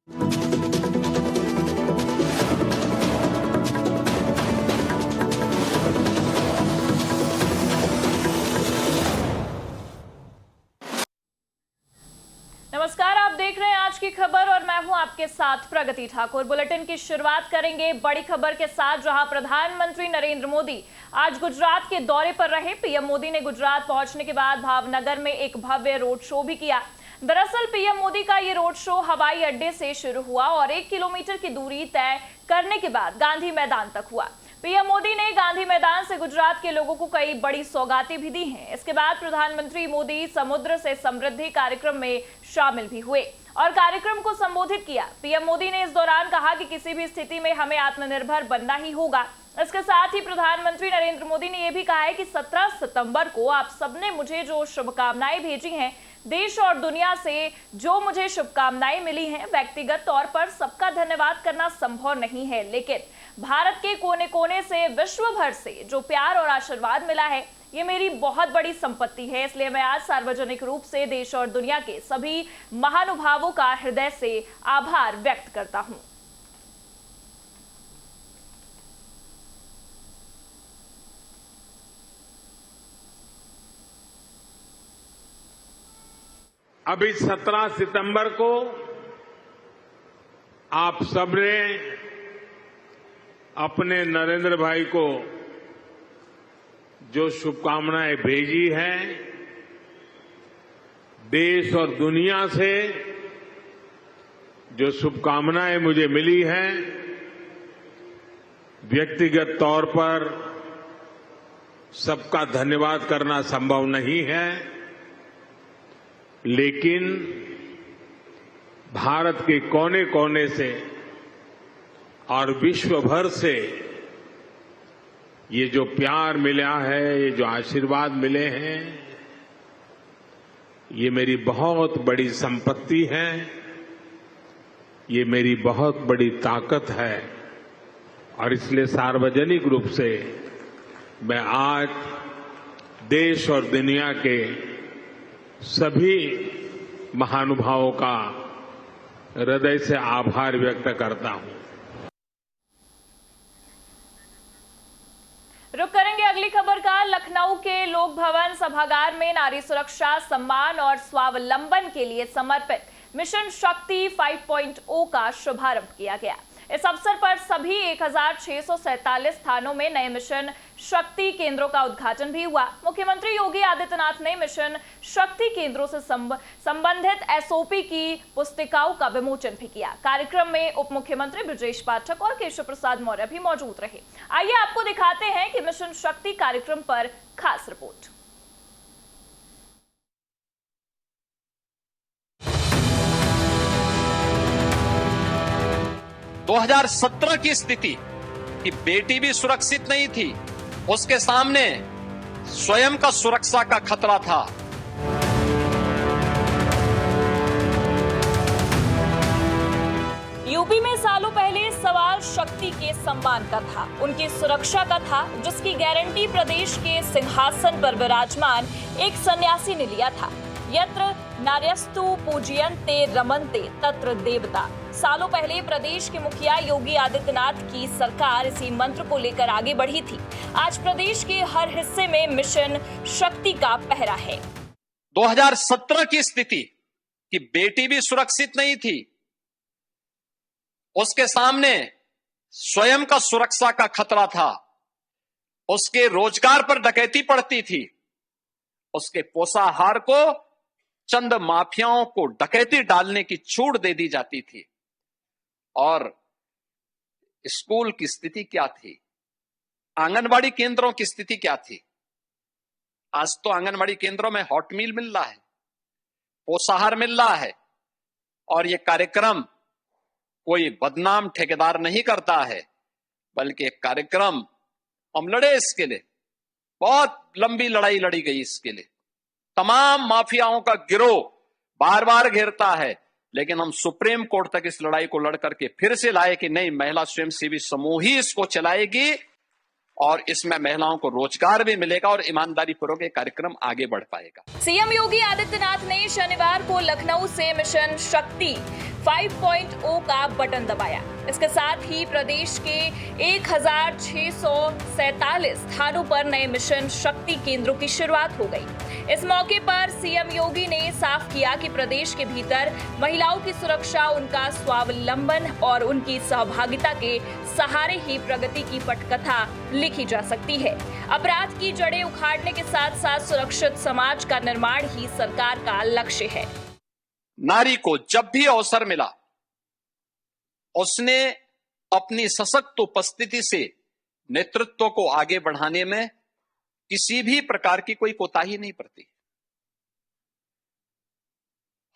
नमस्कार, आप देख रहे हैं आज की खबर और मैं हूं आपके साथ प्रगति ठाकुर। बुलेटिन की शुरुआत करेंगे बड़ी खबर के साथ, जहां प्रधानमंत्री नरेंद्र मोदी आज गुजरात के दौरे पर रहे। पीएम मोदी ने गुजरात पहुंचने के बाद भावनगर में एक भव्य रोड शो भी किया। दरअसल पीएम मोदी का ये रोड शो हवाई अड्डे से शुरू हुआ और 1 किलोमीटर की दूरी तय करने के बाद गांधी मैदान तक हुआ। पीएम मोदी ने गांधी मैदान से गुजरात के लोगों को कई बड़ी सौगातें भी दी हैं। इसके बाद प्रधानमंत्री मोदी समुद्र से समृद्धि कार्यक्रम में शामिल भी हुए और कार्यक्रम को संबोधित किया। पीएम मोदी ने इस दौरान कहा कि किसी भी स्थिति में हमें आत्मनिर्भर बनना ही होगा। इसके साथ ही प्रधानमंत्री नरेंद्र मोदी ने यह भी कहा है कि 17 सितंबर को आप सबने मुझे जो शुभकामनाएं भेजी हैं, देश और दुनिया से जो मुझे शुभकामनाएं मिली हैं, व्यक्तिगत तौर पर सबका धन्यवाद करना संभव नहीं है, लेकिन भारत के कोने कोने से, विश्व भर से जो प्यार और आशीर्वाद मिला है, ये मेरी बहुत बड़ी संपत्ति है। इसलिए मैं आज सार्वजनिक रूप से देश और दुनिया के सभी महानुभावों का हृदय से आभार व्यक्त करता हूं। अभी 17 सितंबर को आप सबने अपने नरेंद्र भाई को जो शुभकामनाएं भेजी हैं, देश और दुनिया से जो शुभकामनाएं मुझे मिली हैं, व्यक्तिगत तौर पर सबका धन्यवाद करना संभव नहीं है, लेकिन भारत के कोने कोने से और विश्व भर से ये जो प्यार मिला है, ये जो आशीर्वाद मिले हैं, ये मेरी बहुत बड़ी संपत्ति है, ये मेरी बहुत बड़ी ताकत है। और इसलिए सार्वजनिक रूप से मैं आज देश और दुनिया के सभी महानुभावों का हृदय से आभार व्यक्त करता हूं। रुक करेंगे अगली खबर का। लखनऊ के लोक भवन सभागार में नारी सुरक्षा, सम्मान और स्वावलंबन के लिए समर्पित मिशन शक्ति 5.0 का शुभारंभ किया गया। इस अवसर पर सभी 1647 थानों में नए मिशन शक्ति केंद्रों का उद्घाटन भी हुआ। मुख्यमंत्री योगी आदित्यनाथ ने मिशन शक्ति केंद्रों से संबंधित एसओपी की पुस्तिकाओं का विमोचन भी किया। कार्यक्रम में उप मुख्यमंत्री ब्रजेश पाठक और केशव प्रसाद मौर्य भी मौजूद रहे। आइए आपको दिखाते हैं कि मिशन शक्ति कार्यक्रम पर खास रिपोर्ट। 2017 की स्थिति कि बेटी भी सुरक्षित नहीं थी, उसके सामने स्वयं का सुरक्षा का खतरा था। यूपी में सालों पहले सवाल शक्ति के सम्मान का था, उनकी सुरक्षा का था, जिसकी गारंटी प्रदेश के सिंहासन पर विराजमान एक सन्यासी ने लिया था। यत्र नार्यस्तु पूजयन्ते रमन्ते तत्र देवता। सालों पहले प्रदेश के मुखिया योगी आदित्यनाथ की सरकार इसी मंत्र को लेकर आगे बढ़ी थी। आज प्रदेश के हर हिस्से में मिशन शक्ति का पहरा है। 2017 की स्थिति कि बेटी भी सुरक्षित नहीं थी, उसके सामने स्वयं का सुरक्षा का खतरा था। उसके रोजगार पर डकैती पड़ती थी, उसके पोषाहार को चंद माफियाओं को डकैती डालने की छूट दे दी जाती थी। और स्कूल की स्थिति क्या थी, आंगनबाड़ी केंद्रों की स्थिति क्या थी। आज तो आंगनबाड़ी केंद्रों में हॉट मील मिल रहा है, पोषाहार मिल रहा है, और यह कार्यक्रम कोई बदनाम ठेकेदार नहीं करता है, बल्कि एक कार्यक्रम हम लड़े इसके लिए, बहुत लंबी लड़ाई लड़ी गई इसके लिए। तमाम माफियाओं का गिरोह बार बार घेरता है, लेकिन हम सुप्रीम कोर्ट तक इस लड़ाई को लड़ करके फिर से लाए कि नहीं, महिला स्वयंसेवी समूह ही इसको चलाएगी और इसमें महिलाओं को रोजगार भी मिलेगा और ईमानदारी पूर्वक ये कार्यक्रम आगे बढ़ पाएगा। सीएम योगी आदित्यनाथ ने शनिवार को लखनऊ से मिशन शक्ति 5.0 का बटन दबाया। इसके साथ ही प्रदेश के 1647 स्थानों पर नए मिशन शक्ति केंद्रों की शुरुआत हो गई। इस मौके पर सीएम योगी ने साफ किया कि प्रदेश के भीतर महिलाओं की सुरक्षा, उनका स्वावलंबन और उनकी सहभागिता के सहारे ही प्रगति की पटकथा लिखी जा सकती है। अपराध की जड़ें उखाड़ने के साथ साथ सुरक्षित समाज का निर्माण ही सरकार का लक्ष्य है। नारी को जब भी अवसर मिला, उसने अपनी सशक्त उपस्थिति से नेतृत्व को आगे बढ़ाने में किसी भी प्रकार की कोई कोताही नहीं बरती।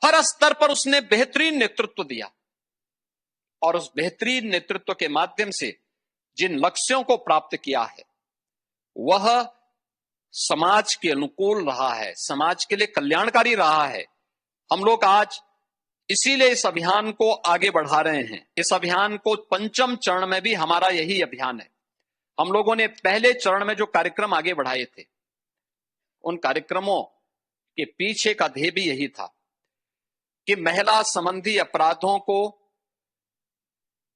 हर स्तर पर उसने बेहतरीन नेतृत्व दिया और उस बेहतरीन नेतृत्व के माध्यम से जिन लक्ष्यों को प्राप्त किया है वह समाज के अनुकूल रहा है, समाज के लिए कल्याणकारी रहा है। हम लोग आज इसीलिए इस अभियान को आगे बढ़ा रहे हैं। इस अभियान को पंचम चरण में भी हमारा यही अभियान है। हम लोगों ने पहले चरण में जो कार्यक्रम आगे बढ़ाए थे, उन कार्यक्रमों के पीछे का ध्येय भी यही था कि महिला संबंधी अपराधों को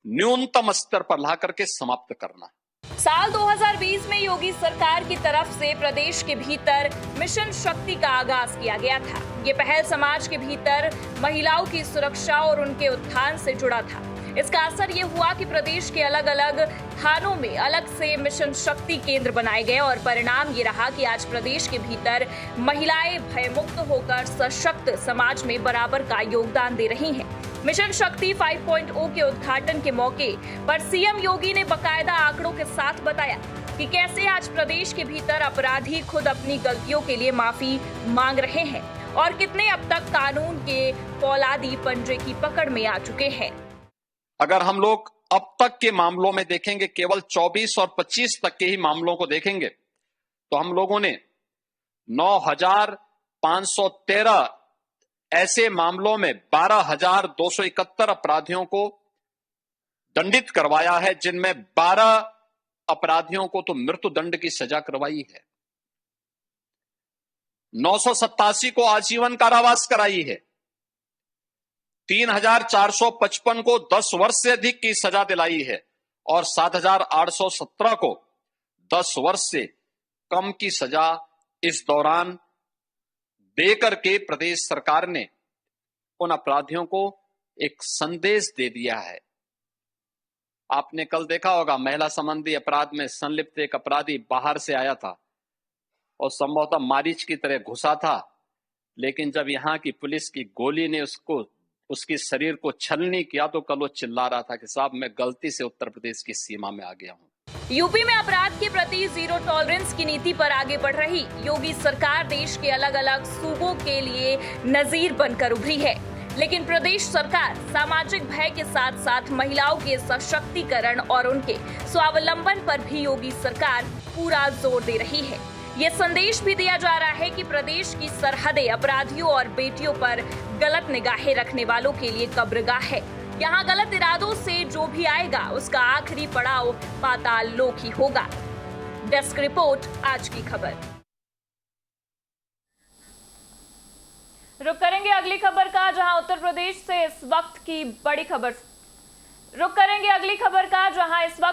न्यूनतम स्तर पर ला करके समाप्त करना। साल 2020 में योगी सरकार की तरफ से प्रदेश के भीतर मिशन शक्ति का आगाज किया गया था। ये पहल समाज के भीतर महिलाओं की सुरक्षा और उनके उत्थान से जुड़ा था। इसका असर ये हुआ कि प्रदेश के अलग अलग थानों में अलग से मिशन शक्ति केंद्र बनाए गए और परिणाम ये रहा कि आज प्रदेश के भीतर महिलाएं भयमुक्त होकर सशक्त समाज में बराबर का योगदान दे रही हैं। मिशन शक्ति 5.0 के उद्घाटन के मौके पर सीएम योगी ने बकायदा आंकड़ों के साथ बताया कि कैसे आज प्रदेश के भीतर अपराधी खुद अपनी गलतियों के लिए माफी मांग रहे हैं और कितने अब तक कानून के फौलादी पंजे की पकड़ में आ चुके हैं। अगर हम लोग अब तक के मामलों में देखेंगे, केवल 24 और 25 तक के ही मामलों को देखेंगे, तो हम लोगों ने 9,513 ऐसे मामलों में 12,271 अपराधियों को दंडित करवाया है, जिनमें 12 अपराधियों को तो मृत्यु दंड की सजा करवाई है, 987 को आजीवन कारावास कराई है, 3,455 को 10 वर्ष से अधिक की सजा दिलाई है और 7,817 को 10 वर्ष से कम की सजा इस दौरान देकर के प्रदेश सरकार ने उन अपराधियों को एक संदेश दे दिया है। आपने कल देखा होगा, महिला संबंधी अपराध में संलिप्त एक अपराधी बाहर से आया था और संभवतः मारीच की तरह घुसा था, लेकिन जब यहां की पुलिस की गोली ने उसके शरीर को छलनी किया तो कल वो चिल्ला रहा था कि साहब मैं गलती से उत्तर प्रदेश की सीमा में आ गया हूं। यूपी में अपराध के प्रति जीरो टॉलरेंस की नीति पर आगे बढ़ रही योगी सरकार देश के अलग अलग सूबों के लिए नजीर बनकर उभरी है, लेकिन प्रदेश सरकार सामाजिक भय के साथ साथ महिलाओं के सशक्तिकरण और उनके स्वावलंबन पर भी योगी सरकार पूरा जोर दे रही है। ये संदेश भी दिया जा रहा है कि प्रदेश की सरहदें अपराधियों और बेटियों पर गलत निगाहें रखने वालों के लिए कब्रगाह है। यहाँ गलत इरादों से जो भी आएगा उसका आखिरी पड़ाव पाताल लोक ही होगा। डेस्क रिपोर्ट, आज की खबर। रुक करेंगे अगली खबर का, जहां उत्तर प्रदेश से इस वक्त की बड़ी खबर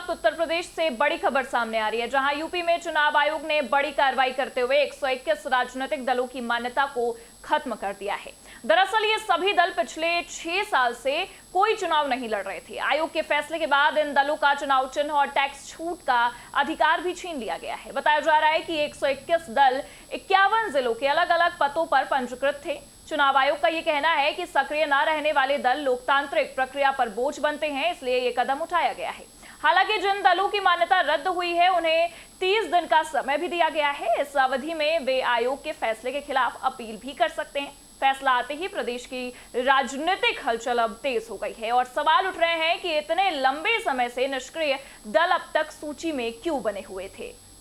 उत्तर प्रदेश से बड़ी खबर सामने आ रही है, जहां यूपी में चुनाव आयोग ने बड़ी कार्रवाई करते हुए 121 राजनीतिक दलों की मान्यता को खत्म कर दिया है। दरअसल ये सभी दल पिछले 6 साल से कोई चुनाव नहीं लड़ रहे थे। आयोग के फैसले के बाद इन दलों का चुनाव चिन्ह और टैक्स छूट का अधिकार भी छीन लिया गया है। बताया जा रहा है कि 121 दल 51 जिलों के अलग अलग पदों पर पंजीकृत थे। चुनाव आयोग का ये कहना है कि सक्रिय न रहने वाले दल लोकतांत्रिक प्रक्रिया पर बोझ बनते हैं, इसलिए ये कदम उठाया गया है। हालांकि जिन दलों की मान्यता रद्द हुई है उन्हें 30 दिन का समय भी दिया गया है। इस अवधि में वे आयोग के फैसले के खिलाफ अपील भी कर सकते हैं। फैसला आते ही प्रदेश की राजनीतिक हलचल अब तेज हो गई है और सवाल उठ रहे हैं कि इतने लंबे समय से निष्क्रिय दल अब तक सूची में क्यों बने हुए थे।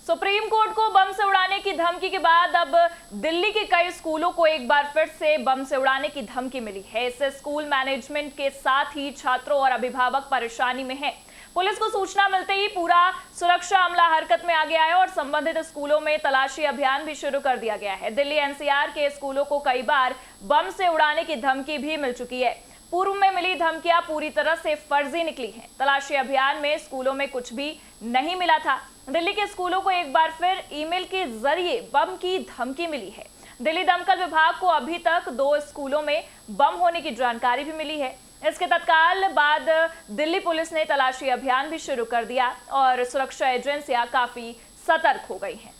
सुप्रीम कोर्ट को बम से उड़ाने की धमकी के बाद अब दिल्ली के कई स्कूलों को एक बार फिर से बम से उड़ाने की धमकी मिली है। इससे स्कूल मैनेजमेंट के साथ ही छात्रों और अभिभावक परेशानी में हैं। पुलिस को सूचना मिलते ही पूरा सुरक्षा अमला हरकत में आ गया है और संबंधित स्कूलों में तलाशी अभियान भी शुरू कर दिया गया है। दिल्ली एनसीआर के स्कूलों को कई बार बम से उड़ाने की धमकी भी मिल चुकी है। पूर्व में मिली धमकियां पूरी तरह से फर्जी निकली हैं। तलाशी अभियान में स्कूलों में कुछ भी नहीं मिला था। दिल्ली के स्कूलों को एक बार फिर ईमेल के जरिए बम की धमकी मिली है। दिल्ली दमकल विभाग को अभी तक 2 स्कूलों में बम होने की जानकारी भी मिली है। इसके तत्काल बाद दिल्ली पुलिस ने तलाशी अभियान भी शुरू कर दिया और सुरक्षा एजेंसियां काफी सतर्क हो गई हैं।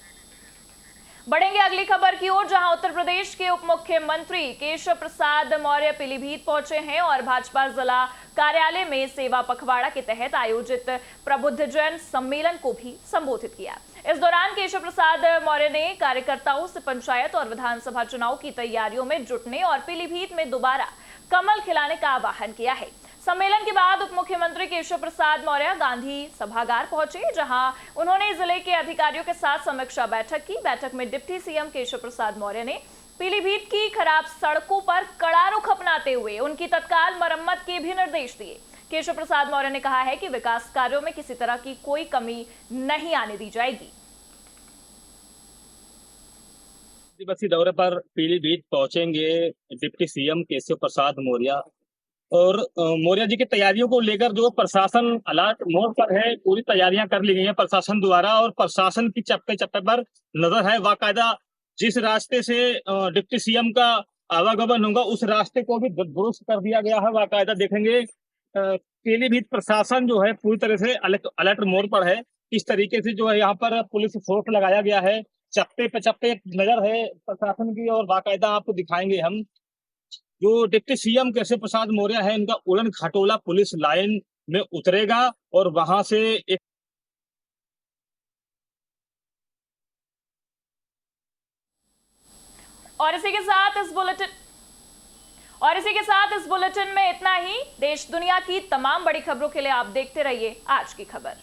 बढ़ेंगे अगली खबर की ओर, जहां उत्तर प्रदेश के उप मुख्यमंत्री केशव प्रसाद मौर्य पीलीभीत पहुंचे हैं और भाजपा जिला कार्यालय में सेवा पखवाड़ा के तहत आयोजित प्रबुद्धजन सम्मेलन को भी संबोधित किया। इस दौरान केशव प्रसाद मौर्य ने कार्यकर्ताओं से पंचायत और विधानसभा चुनाव की तैयारियों में जुटने और पीलीभीत में दोबारा कमल खिलाने का आह्वान किया है। सम्मेलन के बाद उप मुख्यमंत्री केशव प्रसाद मौर्य गांधी सभागार पहुंचे, जहां उन्होंने जिले के अधिकारियों के साथ समीक्षा बैठक की। बैठक में डिप्टी सीएम केशव प्रसाद मौर्य ने पीलीभीत की खराब सड़कों पर कड़ा रुख अपनाते हुए उनकी तत्काल मरम्मत के भी निर्देश दिए। केशव प्रसाद मौर्य ने कहा है कि विकास कार्यों में किसी तरह की कोई कमी नहीं आने दी जाएगी। दिवसीय दौरे पर पीलीभीत पहुंचेंगे डिप्टी सीएम केशव प्रसाद मौर्य और मौर्य जी की तैयारियों को लेकर जो प्रशासन अलर्ट मोड पर है, पूरी तैयारियां कर ली गई हैं प्रशासन द्वारा और प्रशासन की चप्पे चप्पे पर नजर है। बाकायदा जिस रास्ते से डिप्टी सीएम का आवागमन होगा उस रास्ते को भी दुरुस्त कर दिया गया है। बाकायदा देखेंगे पीलीभीत प्रशासन जो है पूरी तरह से अलर्ट मोड पर है। इस तरीके से जो है यहाँ पर पुलिस फोर्स लगाया गया है, चप्पे पे चप्पे नजर है प्रशासन की। और बाकायदा आपको दिखाएंगे हम जो डिप्टी सीएम केशव प्रसाद मौर्य है, इनका उड़न खटोला पुलिस लाइन में उतरेगा और वहां से एक और इसी के साथ इस बुलेटिन में इतना ही। देश दुनिया की तमाम बड़ी खबरों के लिए आप देखते रहिए आज की खबर।